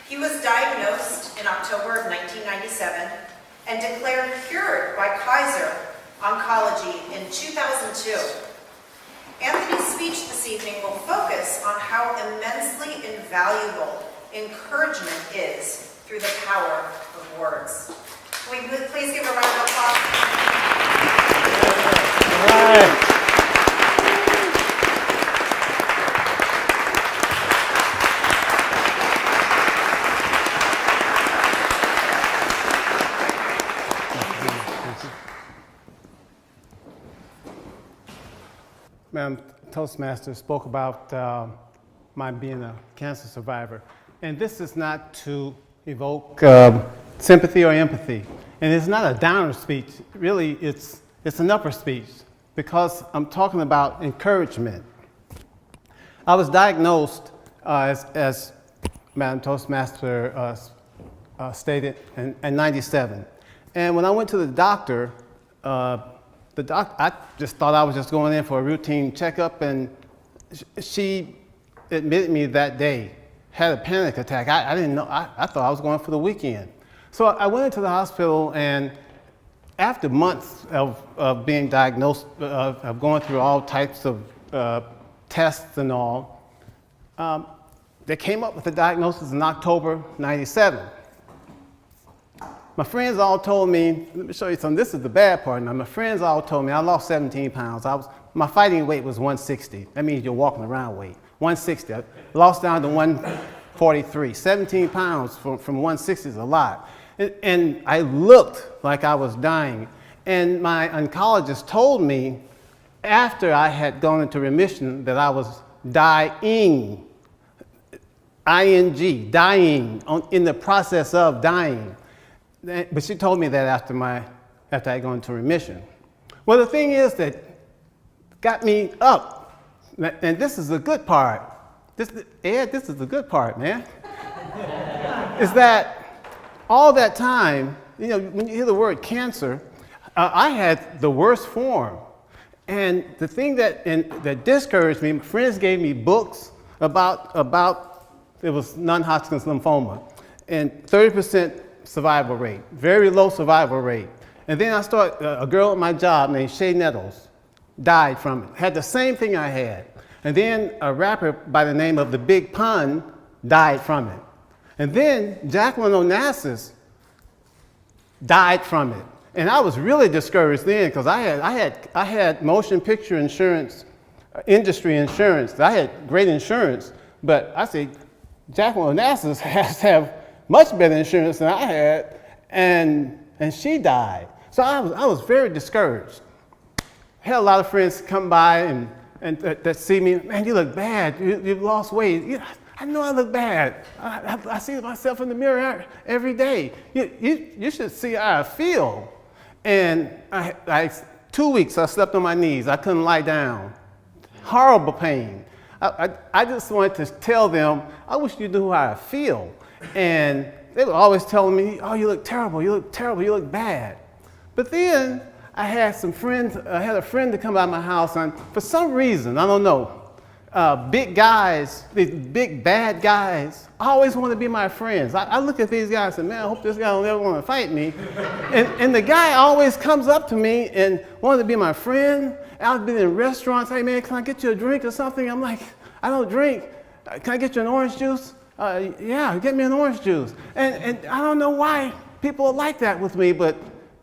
He was diagnosed in October of 1997 and declared cured by Kaiser Oncology in 2002. Anthony's speech this evening will focus on how immensely invaluable encouragement is through the power of words. Can we please give a round of applause? All right. Madam Toastmaster spoke about my being a cancer survivor. And this is not to evoke sympathy or empathy. And it's not a downer speech. Really, it's an upper speech because I'm talking about encouragement. I was diagnosed, as Madam Toastmaster stated, in 97. And when I went to the doctor, I just thought I was just going in for a routine checkup, and she admitted me that day, had a panic attack. I didn't know, I thought I was going for the weekend. So I went into the hospital, and after months of being diagnosed, of going through all types of tests and all, they came up with the diagnosis in October 97. My friends all told me, let me show you something, this is the bad part now. My friends all told me I lost 17 pounds. My fighting weight was 160. That means you're walking around weight. 160. I lost down to 143. 17 pounds from 160 is a lot. And I looked like I was dying. And my oncologist told me after I had gone into remission that I was dying. ING, dying, in the process of dying. But she told me that after I go into remission. Well, the thing is that got me up, and this is the good part. Ed, this is the good part, man. Is that all that time, you know, when you hear the word cancer, I had the worst form. And the thing that discouraged me, my friends gave me books about it was non-Hodgkin's lymphoma, and 30% survival rate, very low survival rate. And then a girl at my job named Shay Nettles died from it, had the same thing I had. And then a rapper by the name of The Big Pun died from it. And then Jacqueline Onassis died from it. And I was really discouraged then because I had motion picture insurance, industry insurance. I had great insurance, but I said, Jacqueline Onassis has to have much better insurance than I had, and she died. So I was very discouraged. I had a lot of friends come by and that see me, man, you look bad, you've lost weight. I know I look bad. I see myself in the mirror every day. You should see how I feel. And 2 weeks I slept on my knees. I couldn't lie down. Horrible pain. I just wanted to tell them, I wish you knew how I feel. And they were always telling me, oh, you look terrible, you look terrible, you look bad. But then I had a friend to come by my house, and for some reason, I don't know, big guys, these big bad guys, always want to be my friends. I look at these guys and say, man, I hope this guy don't ever want to fight me. And the guy always comes up to me and wanted to be my friend. I've been in restaurants, hey man, can I get you a drink or something? I'm like, I don't drink. Can I get you an orange juice? Yeah, get me an orange juice. And I don't know why people are like that with me, but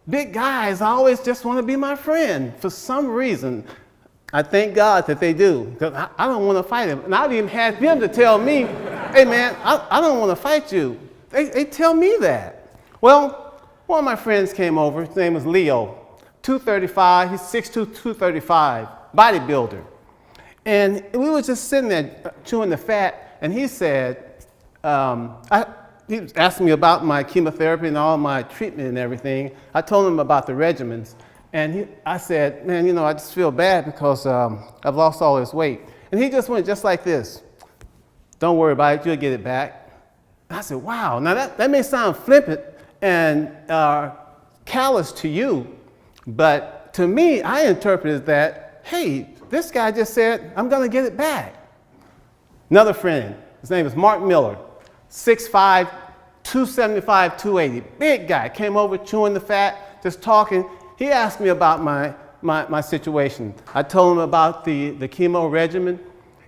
big guys always just want to be my friend for some reason. I thank God that they do, because I don't want to fight him. And I've even had them to tell me, hey man, I don't want to fight you. They tell me that. Well, one of my friends came over, his name was Leo, 235, he's 6'2", 235, bodybuilder. And we were just sitting there chewing the fat, and he said, he was asking me about my chemotherapy and all my treatment and everything. I told him about the regimens. And I said, man, you know, I just feel bad because I've lost all this weight. And he just went just like this. Don't worry about it, you'll get it back. And I said, wow, now that may sound flippant and callous to you, but to me, I interpreted that, hey, this guy just said, I'm gonna get it back. Another friend, his name is Mark Miller, 6'5", 275, 280, big guy, came over chewing the fat, just talking. He asked me about my situation. I told him about the chemo regimen,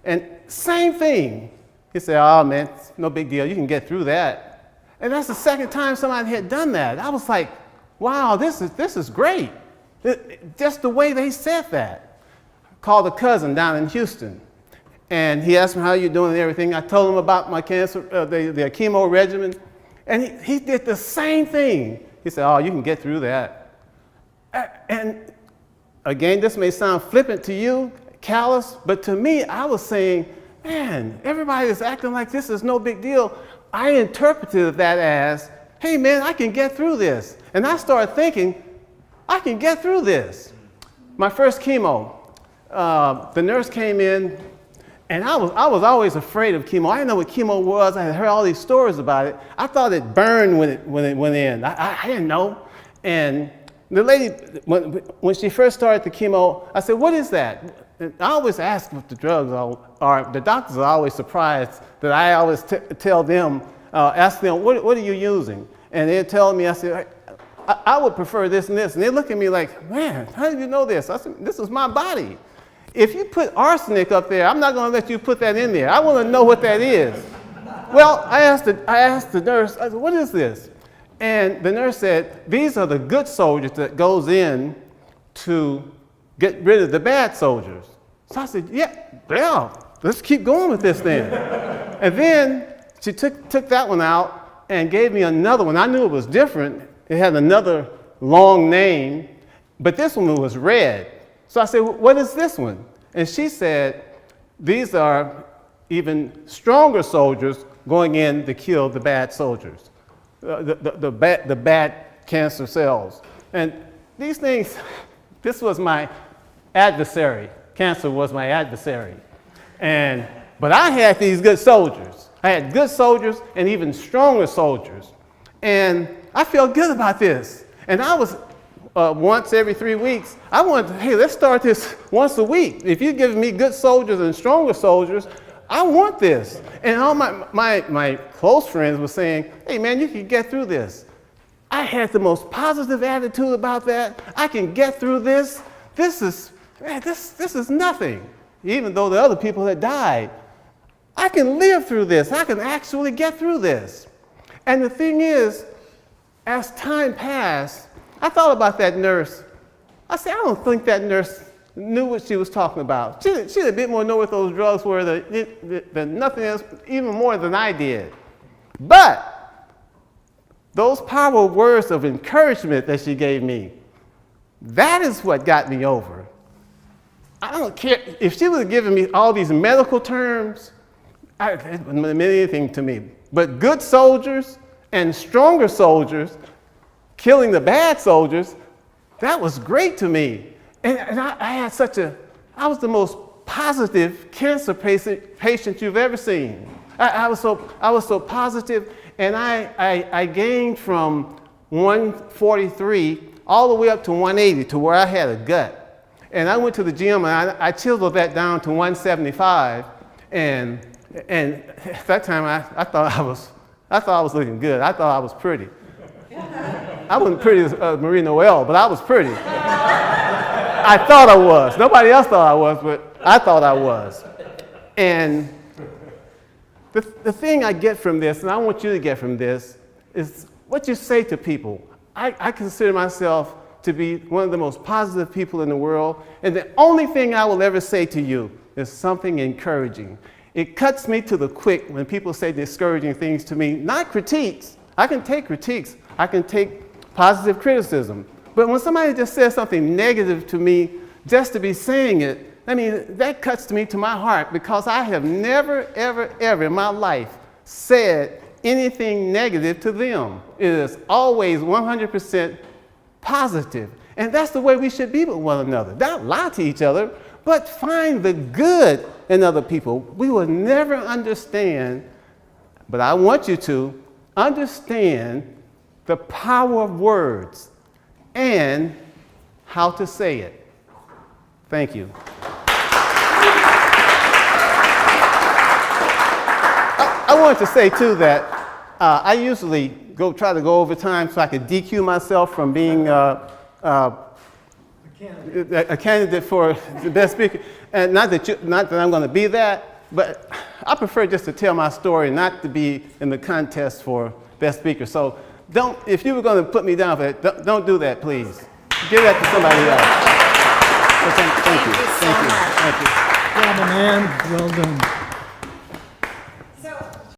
and same thing. He said, oh man, it's no big deal, you can get through that. And that's the second time somebody had done that. I was like, wow, this is great. Just the way they said that. Called a cousin down in Houston, and he asked me how you doing and everything. I told him about my cancer, the chemo regimen, and he did the same thing. He said, oh, you can get through that. And again, this may sound flippant to you, callous, but to me, I was saying, man, everybody is acting like this is no big deal. I interpreted that as, hey man, I can get through this. And I started thinking, I can get through this. My first chemo, the nurse came in, and I was always afraid of chemo. I didn't know what chemo was. I had heard all these stories about it. I thought it burned when it went in. I didn't know. And the lady, when she first started the chemo, I said, what is that? And I always ask what the drugs are. The doctors are always surprised that I always tell them, ask them, what are you using? And they're telling me, I said, I would prefer this and this. And they look at me like, man, how did you know this? I said, this is my body. If you put arsenic up there, I'm not going to let you put that in there. I want to know what that is. Well, I asked the nurse, I said, what is this? And the nurse said, these are the good soldiers that goes in to get rid of the bad soldiers. So I said, yeah, let's keep going with this then. And then she took that one out and gave me another one. I knew it was different. It had another long name, but this one was red. So I said, what is this one? And she said, these are even stronger soldiers going in to kill the bad soldiers, the bad cancer cells. And these things, this was my adversary. Cancer was my adversary. But I had these good soldiers. I had good soldiers and even stronger soldiers. And I felt good about this. And I was, once every 3 weeks, I wanted to, hey, let's start this once a week. If you're giving me good soldiers and stronger soldiers, I want this. And all my close friends were saying, hey man, you can get through this. I had the most positive attitude about that. I can get through this. This is nothing. Even though the other people had died, I can live through this. I can actually get through this. And the thing is, as time passed, I thought about that nurse. I said, I don't think that nurse knew what she was talking about. She did a bit more know what those drugs were than nothing else, even more than I did. But those powerful words of encouragement that she gave me, that is what got me over. I don't care. If she was giving me all these medical terms, it wouldn't mean anything to me. But good soldiers and stronger soldiers killing the bad soldiers, that was great to me. And I was the most positive cancer patient you've ever seen. I was so positive, and I gained from 143 all the way up to 180 to where I had a gut. And I went to the gym and I chiseled that down to 175, and at that time I thought I was looking good. I thought I was pretty. I wasn't pretty as Marie Noel, but I was pretty. I thought I was. Nobody else thought I was, but I thought I was. And the thing I get from this, and I want you to get from this, is what you say to people. I consider myself to be one of the most positive people in the world, and the only thing I will ever say to you is something encouraging. It cuts me to the quick when people say discouraging things to me, not critiques. I can take critiques. I can take positive criticism. But when somebody just says something negative to me, just to be saying it, I mean, that cuts me to my heart, because I have never, ever, ever in my life said anything negative to them. It is always 100% positive. And that's the way we should be with one another. Not lie to each other, but find the good in other people. We will never understand, but I want you to understand the power of words and how to say it. Thank you. I wanted to say too that I usually try to go overtime so I could DQ myself from being a candidate for the best speaker. And not that I'm going to be that, but I prefer just to tell my story, not to be in the contest for best speaker. So if you were going to put me down for that, don't do that, please. Give that to somebody else. So thank you. Thank you so much. Thank you. Bravo, man. Well done.